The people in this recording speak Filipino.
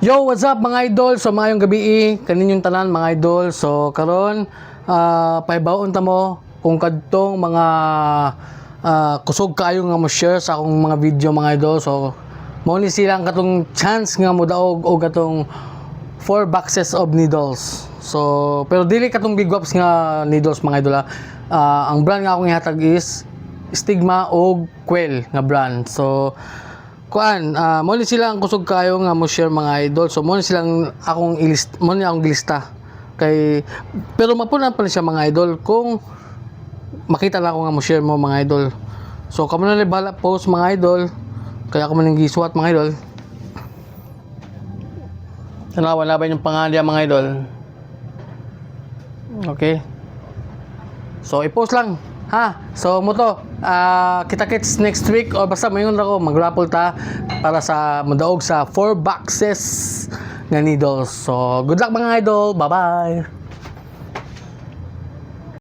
Yo, what's up mga idol? So maayong gabi kaninyong tanan mga idol. So karon pahibaon ta mo kung kadtong mga kusog kayo nga mo share sa akong mga video mga idol. So mo ni silang katong chance nga mo daog og katong 4 boxes of needles. So pero dili katong big whops nga needles mga idol. Ang brand nga akong ihatag is Stigma og Quail nga brand. So mo ni sila ang kusog kayo nga mo share mga idol. So mo ni silang akong ilista kay pero mapunan pa ni siya mga idol kung makita lang ako nga mo share mo mga idol. So kamo na bala post mga idol, kaya ako man gisuwat mga idol. Tanawan labay yung pangalan mga idol. Okay, so i-post lang ha. So mo to kita-kits next week o basta mayon ako mag-raffle ta para sa mudaog sa 4 boxes nga needles. So good luck mga idol, bye bye.